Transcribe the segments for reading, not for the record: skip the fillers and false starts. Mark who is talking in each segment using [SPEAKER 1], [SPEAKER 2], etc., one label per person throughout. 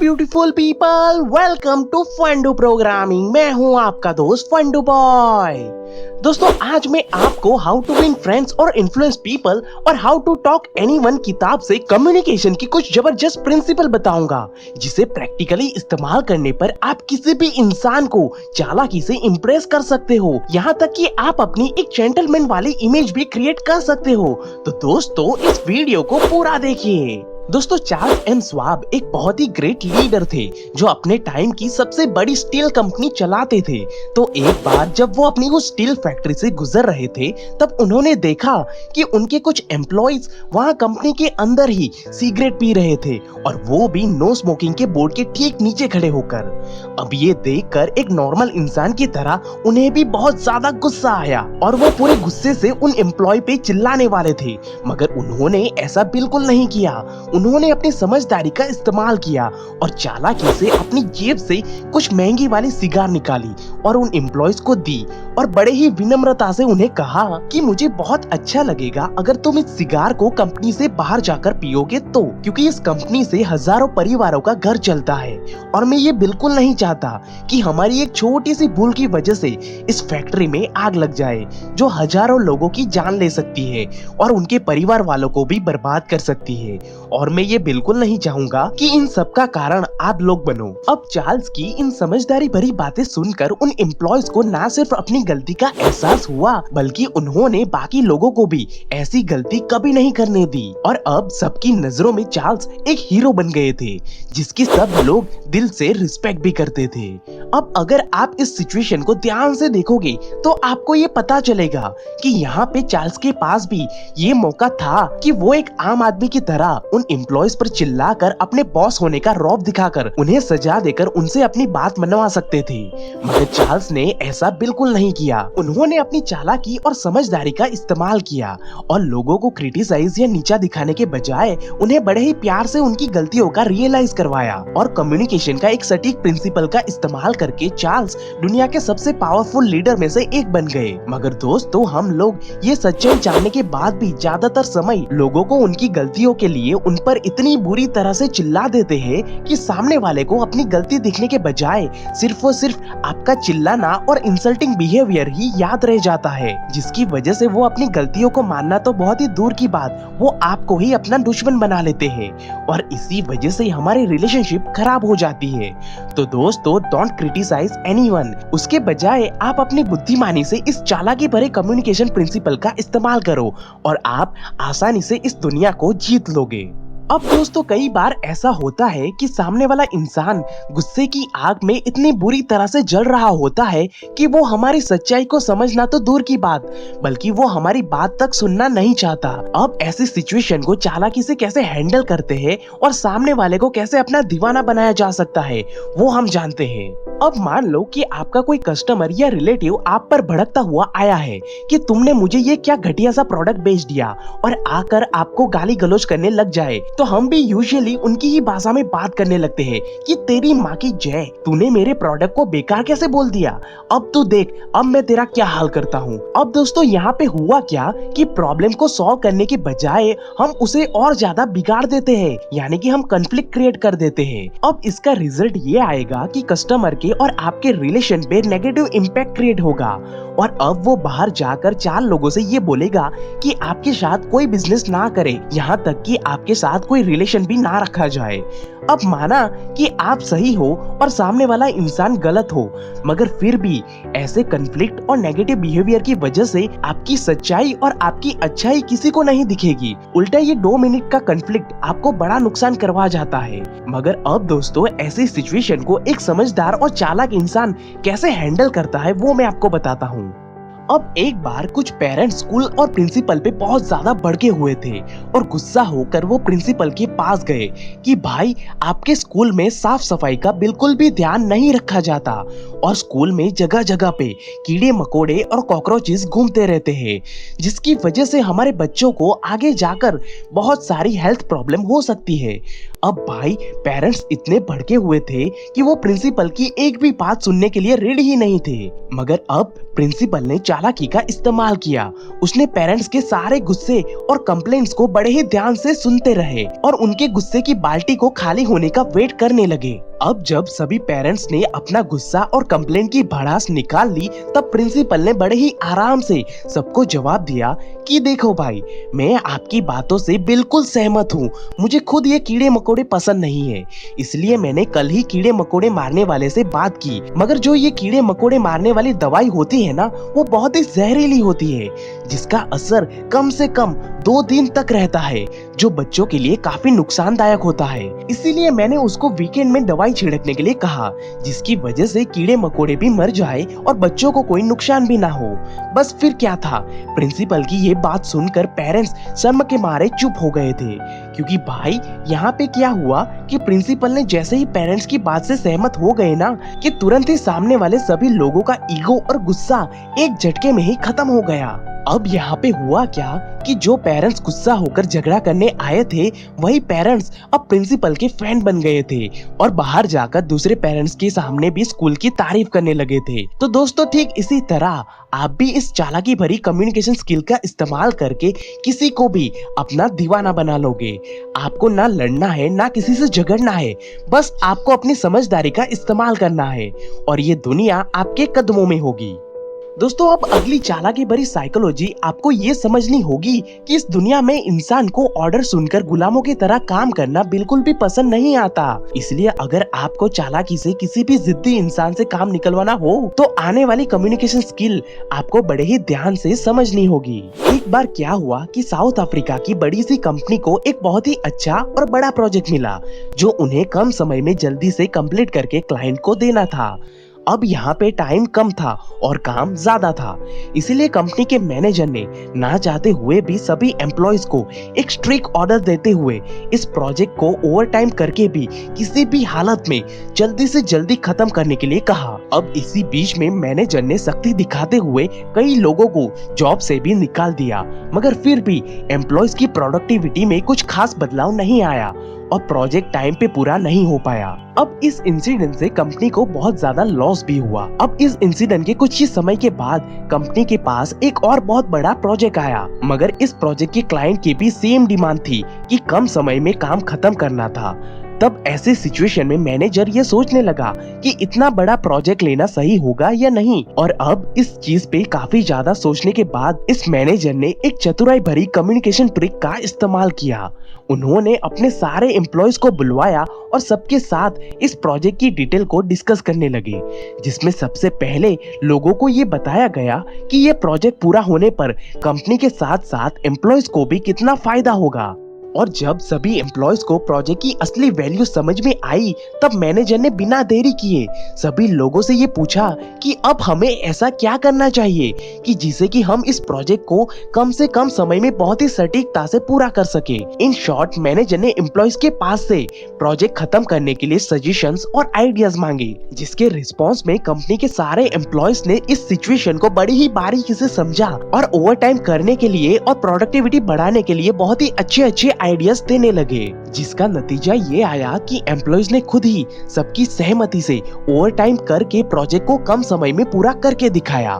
[SPEAKER 1] Beautiful people, welcome to Fundoo programming. मैं हूं आपका दोस्त फंडू बॉय। दोस्तों, आज मैं आपको हाउ टू विन फ्रेंड्स और इन्फ्लुएंस पीपल और हाउ टू टॉक एनीवन किताब से कम्युनिकेशन की कुछ जबरदस्त प्रिंसिपल बताऊंगा, जिसे प्रैक्टिकली इस्तेमाल करने पर आप किसी भी इंसान को चालाकी से इम्प्रेस कर सकते हो, यहाँ तक कि आप अपनी एक जेंटलमैन वाली इमेज भी क्रिएट कर सकते हो। तो दोस्तों, इस वीडियो को पूरा देखिए। दोस्तों, चार्ल्स एम स्वाब एक बहुत ही ग्रेट लीडर थे जो अपने टाइम की सबसे बड़ी स्टील कंपनी चलाते थे। तो एक बार जब वो अपनी उस स्टील फैक्ट्री से गुजर रहे थे, तब उन्होंने देखा कि उनके कुछ एम्प्लॉइज वहां कंपनी के अंदर ही सिगरेट पी रहे थे, और वो भी नो स्मोकिंग के बोर्ड के ठीक नीचे खड़े होकर। अब ये देखकर एक नॉर्मल इंसान की तरह उन्हें भी बहुत ज्यादा गुस्सा आया और वो पूरे गुस्से से उन एम्प्लॉय पे चिल्लाने वाले थे, मगर उन्होंने ऐसा बिल्कुल नहीं किया। उन्होंने अपनी समझदारी का इस्तेमाल किया और चालाकी से अपनी जेब से कुछ महंगी वाली सिगार निकाली और उन एम्प्लॉयज को दी, और बड़े ही विनम्रता से उन्हें कहा कि मुझे बहुत अच्छा लगेगा अगर तुम इस सिगार को कंपनी से बाहर जाकर पियोगे तो, क्योंकि इस कंपनी से हजारों परिवारों का घर चलता है और मैं ये बिल्कुल नहीं चाहता कि हमारी एक छोटी सी भूल की वजह से इस फैक्ट्री में आग लग जाए जो हजारों लोगों की जान ले सकती है और उनके परिवार वालों को भी बर्बाद कर सकती है, और मैं ये बिल्कुल नहीं चाहूंगा कि इन सब का कारण आप लोग बनो। अब चार्ल्स की इन समझदारी भरी बातें सुनकर उन एम्प्लॉयज को न सिर्फ अपनी गलती का एहसास हुआ, बल्कि उन्होंने बाकी लोगों को भी ऐसी गलती कभी नहीं करने दी, और अब सबकी नजरों में चार्ल्स एक हीरो बन गए थे जिसकी सब लोग दिल से रिस्पेक्ट भी करते थे। अब अगर आप इस सिचुएशन को ध्यान से देखोगे तो आपको ये पता चलेगा कि यहाँ पे चार्ल्स के पास भी ये मौका था कि वो एक आम आदमी की तरह उन एम्प्लॉयज पर चिल्लाकर अपने बॉस होने का रौब दिखाकर उन्हें सजा देकर उनसे अपनी बात मनवा सकते थे, मगर चार्ल्स ने ऐसा बिल्कुल नहीं किया। उन्होंने अपनी चालाकी और समझदारी का इस्तेमाल किया और लोगों को क्रिटिसाइज या नीचा दिखाने के बजाय उन्हें बड़े ही प्यार से उनकी गलतियों का रियलाइज करवाया, और कम्युनिकेशन का एक सटीक प्रिंसिपल का इस्तेमाल करके चार्ल्स दुनिया के सबसे पावरफुल लीडर में से एक बन गए। मगर दोस्तों, हम लोग ये सच्चाई जानने के बाद भी ज्यादातर समय लोगों को उनकी गलतियों के लिए उन पर इतनी बुरी तरह से चिल्ला देते हैं कि सामने वाले को अपनी गलती दिखने के बजाय सिर्फ और सिर्फ आपका चिल्लाना और इंसल्टिंग बिहेवियर ही याद रह जाता है, जिसकी वजह से वो अपनी गलतियों को मानना तो बहुत ही दूर की बात, वो आपको ही अपना दुश्मन बना लेते हैं, और इसी वजह से हमारी रिलेशनशिप खराब हो जाती है। तो दोस्तों, डोंट क्रिटिसाइज एनीवन, उसके बजाय आप अपनी बुद्धिमानी से इस चालाकी भरे कम्युनिकेशन प्रिंसिपल का इस्तेमाल करो और आप आसानी से इस दुनिया को जीत लोगे। अब दोस्तों, कई बार ऐसा होता है कि सामने वाला इंसान गुस्से की आग में इतनी बुरी तरह से जल रहा होता है कि वो हमारी सच्चाई को समझना तो दूर की बात, बल्कि वो हमारी बात तक सुनना नहीं चाहता। अब ऐसी सिचुएशन को चालाकी से कैसे हैंडल करते हैं और सामने वाले को कैसे अपना दीवाना बनाया जा सकता है, वो हम जानते हैं। अब मान लो कि आपका कोई कस्टमर या रिलेटिव आप पर भड़कता हुआ आया है कि तुमने मुझे ये क्या घटिया सा प्रोडक्ट बेच दिया, और आकर आपको गाली गलौज करने लग जाए, तो हम भी यूजुअली उनकी ही भाषा में बात करने लगते हैं कि तेरी माँ की जय, तूने मेरे प्रोडक्ट को बेकार कैसे बोल दिया, अब तू देख अब मैं तेरा क्या हाल करता हूँ। अब दोस्तों, यहाँ पे हुआ क्या कि प्रॉब्लम को सॉल्व करने के बजाय हम उसे और ज्यादा बिगाड़ देते हैं, यानी कि हम कॉन्फ्लिक्ट क्रिएट कर देते हैं। अब इसका रिजल्ट ये आएगा कि कस्टमर के और आपके रिलेशन पे नेगेटिव इम्पैक्ट क्रिएट होगा, और अब वो बाहर जाकर 4 लोगों से ये बोलेगा कि आपके साथ कोई बिजनेस ना करे, यहाँ तक कि आपके साथ कोई रिलेशन भी ना रखा जाए। अब माना कि आप सही हो और सामने वाला इंसान गलत हो, मगर फिर भी ऐसे कॉन्फ्लिक्ट और नेगेटिव बिहेवियर की वजह से आपकी सच्चाई और आपकी अच्छाई किसी को नहीं दिखेगी। उल्टा ये 2 मिनट का कॉन्फ्लिक्ट आपको बड़ा नुकसान करवा जाता है। मगर अब दोस्तों, ऐसी सिचुएशन को एक समझदार और चालाक इंसान कैसे हैंडल करता है, वो मैं आपको बताता हूँ। अब एक बार कुछ पेरेंट्स स्कूल और प्रिंसिपल पे बहुत ज्यादा भड़के हुए थे और गुस्सा होकर वो प्रिंसिपल के पास गए कि भाई, आपके स्कूल में साफ सफाई का बिल्कुल भी ध्यान नहीं रखा जाता और स्कूल में जगह जगह पे कीड़े मकोड़े और कॉकरोचेस घूमते रहते हैं, जिसकी वजह से हमारे बच्चों को आगे जाकर बहुत सारी हेल्थ प्रॉब्लम हो सकती है। अब भाई पेरेंट्स इतने भड़के हुए थे कि वो प्रिंसिपल की एक भी बात सुनने के लिए रेडी ही नहीं थे। मगर अब प्रिंसिपल ने चालाकी का इस्तेमाल किया। उसने पेरेंट्स के सारे गुस्से और कंप्लेंट्स को बड़े ही ध्यान से सुनते रहे और उनके गुस्से की बाल्टी को खाली होने का वेट करने लगे। अब जब सभी पेरेंट्स ने अपना गुस्सा और कंप्लेंट की भड़ास निकाल ली, तब प्रिंसिपल ने बड़े ही आराम से सबको जवाब दिया कि देखो भाई, मैं आपकी बातों से बिल्कुल सहमत हूँ। मुझे खुद ये कीड़े मकोड़े पसंद नहीं है, इसलिए मैंने कल ही कीड़े मकोड़े मारने वाले से बात की। मगर जो ये कीड़े मकोड़े मारने वाली दवाई होती है ना, वो बहुत ही जहरीली होती है, जिसका असर कम से कम 2 दिन तक रहता है, जो बच्चों के लिए काफी नुकसानदायक होता है। इसीलिए मैंने उसको वीकेंड में दवाई छिड़कने के लिए कहा, जिसकी वजह से कीड़े मकोड़े भी मर जाए और बच्चों को कोई नुकसान भी ना हो। बस फिर क्या था, प्रिंसिपल की ये बात सुनकर पेरेंट्स शर्म के मारे चुप हो गए थे। क्योंकि भाई यहाँ पे क्या हुआ कि प्रिंसिपल ने जैसे ही पेरेंट्स की बात से सहमत हो गए ना, कि तुरंत ही सामने वाले सभी लोगों का ईगो और गुस्सा एक झटके में ही खत्म हो गया। अब यहाँ पे हुआ क्या कि जो पेरेंट्स गुस्सा होकर झगड़ा करने आए थे, वही पेरेंट्स अब प्रिंसिपल के फैन बन गए थे और बाहर जाकर दूसरे पेरेंट्स के सामने भी स्कूल की तारीफ करने लगे थे। तो दोस्तों, ठीक इसी तरह आप भी इस चालाकी भरी कम्युनिकेशन स्किल का इस्तेमाल करके किसी को भी अपना दीवाना बना लोगे। आपको ना लड़ना है, ना किसी से झगड़ना है, बस आपको अपनी समझदारी का इस्तेमाल करना है और ये दुनिया आपके कदमों में होगी। दोस्तों, अब अगली चालाकी भरी साइकोलॉजी आपको ये समझनी होगी कि इस दुनिया में इंसान को ऑर्डर सुनकर गुलामों की तरह काम करना बिल्कुल भी पसंद नहीं आता। इसलिए अगर आपको चालाकी से किसी भी जिद्दी इंसान से काम निकलवाना हो, तो आने वाली कम्युनिकेशन स्किल आपको बड़े ही ध्यान से समझनी होगी। एक बार क्या हुआ कि साउथ अफ्रीका की बड़ी सी कंपनी को एक बहुत ही अच्छा और बड़ा प्रोजेक्ट मिला, जो उन्हें कम समय में जल्दी से कंप्लीट करके क्लाइंट को देना था। अब यहाँ पे टाइम कम था और काम ज्यादा था, इसीलिए कंपनी के मैनेजर ने ना चाहते हुए भी सभी एम्प्लॉयज को एक स्ट्रिक्ट ऑर्डर देते हुए इस प्रोजेक्ट को ओवरटाइम करके भी किसी भी हालत में जल्दी से जल्दी खत्म करने के लिए कहा। अब इसी बीच में मैनेजर ने सख्ती दिखाते हुए कई लोगों को जॉब से भी निकाल दिया, मगर फिर भी एम्प्लॉयज की प्रोडक्टिविटी में कुछ खास बदलाव नहीं आया और प्रोजेक्ट टाइम पे पूरा नहीं हो पाया। अब इस इंसिडेंट से कंपनी को बहुत ज्यादा लॉस भी हुआ। अब इस इंसिडेंट के कुछ ही समय के बाद कंपनी के पास एक और बहुत बड़ा प्रोजेक्ट आया, मगर इस प्रोजेक्ट के क्लाइंट की भी सेम डिमांड थी कि कम समय में काम खत्म करना था। तब ऐसे सिचुएशन में मैनेजर ये सोचने लगा कि इतना बड़ा प्रोजेक्ट लेना सही होगा या नहीं। और अब इस चीज पे काफी ज्यादा सोचने के बाद इस मैनेजर ने एक चतुराई भरी कम्युनिकेशन ट्रिक का इस्तेमाल किया। उन्होंने अपने सारे एम्प्लॉयज को बुलवाया और सबके साथ इस प्रोजेक्ट की डिटेल को डिस्कस करने लगे, जिसमें सबसे पहले लोगों को ये बताया गया कि ये प्रोजेक्ट पूरा होने पर कंपनी के साथ साथ एम्प्लॉयज को भी कितना फायदा होगा। और जब सभी एम्प्लॉयज को प्रोजेक्ट की असली वैल्यू समझ में आई, तब मैनेजर ने बिना देरी किए सभी लोगों से ये पूछा कि अब हमें ऐसा क्या करना चाहिए कि जिससे कि हम इस प्रोजेक्ट को कम से कम समय में बहुत ही सटीकता से पूरा कर सके। इन शॉर्ट, मैनेजर ने एम्प्लॉयज के पास से प्रोजेक्ट खत्म करने के लिए सजेशंस और आइडियाज मांगे, जिसके रिस्पॉन्स में कंपनी के सारे एम्प्लॉयज ने इस सिचुएशन को बड़ी ही बारीकी से समझा और ओवरटाइम करने के लिए और प्रोडक्टिविटी बढ़ाने के लिए बहुत ही अच्छे आइडियाज देने लगे, जिसका नतीजा ये आया कि एम्प्लॉयज ने खुद ही सबकी सहमति से ओवरटाइम करके प्रोजेक्ट को कम समय में पूरा करके दिखाया।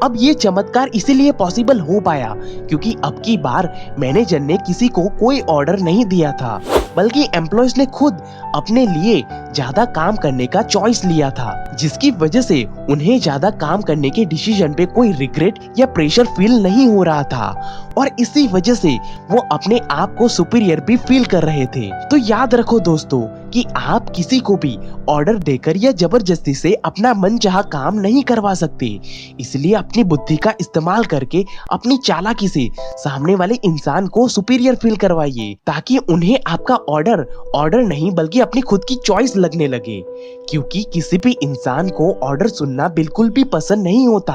[SPEAKER 1] अब ये चमत्कार इसीलिए पॉसिबल हो पाया क्योंकि अब की बार मैनेजर ने किसी को कोई ऑर्डर नहीं दिया था, बल्कि एम्प्लॉयज ने खुद अपने लिए ज्यादा काम करने का चॉइस लिया था, जिसकी वजह से उन्हें ज्यादा काम करने के डिसीजन पे कोई रिग्रेट या प्रेशर फील नहीं हो रहा था और इसी वजह से वो अपने आप को सुपीरियर भी फील कर रहे थे। तो याद रखो दोस्तों कि आप किसी को भी ऑर्डर देकर या जबरदस्ती से अपना मनचाहा काम नहीं करवा सकते, इसलिए अपनी बुद्धि का इस्तेमाल करके अपनी चालाकी से सामने वाले इंसान को सुपीरियर फील करवाइए, ताकि उन्हें आपका ऑर्डर नहीं बल्कि अपनी खुद की चॉइस लगने लगे। क्योंकि किसी भी इंसान को ऑर्डर सुनना बिल्कुल भी पसंद नहीं होता।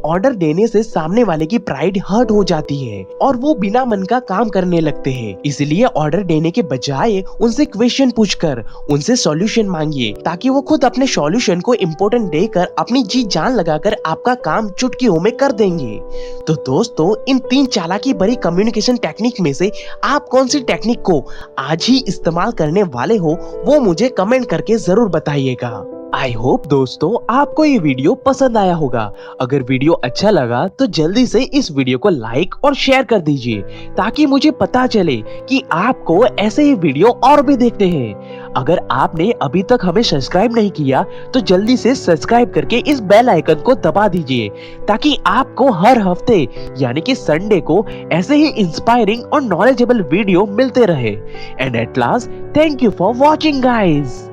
[SPEAKER 1] ऑर्डर देने से सामने वाले की प्राइड हर्ट हो जाती है और वो बिना मन का काम करने लगते हैं। इसलिए ऑर्डर देने के बजाय उनसे क्वेश्चन पूछकर उनसे सॉल्यूशन मांगिए, ताकि वो खुद अपने सॉल्यूशन को इम्पोर्टेंट देकर अपनी जी जान लगाकर आपका काम चुटकियों में कर देंगे। तो दोस्तों, इन 3 चालाकी भरी कम्युनिकेशन टेक्निक में से आप कौन सी टेक्निक को आज ही इस्तेमाल करने वाले हो, वो मुझे कमेंट करके जरूर बताइएगा। आई होप दोस्तों आपको ये वीडियो पसंद आया होगा। अगर वीडियो अच्छा लगा तो जल्दी से इस वीडियो को लाइक और शेयर कर दीजिए, ताकि मुझे पता चले कि आपको ऐसे ही वीडियो और भी देखते हैं। अगर आपने अभी तक हमें सब्सक्राइब नहीं किया तो जल्दी से सब्सक्राइब करके इस बेल आइकन को दबा दीजिए, ताकि आपको हर हफ्ते यानी कि संडे को ऐसे ही इंस्पायरिंग और नॉलेजेबल वीडियो मिलते रहे। And at last, thank you for watching guys.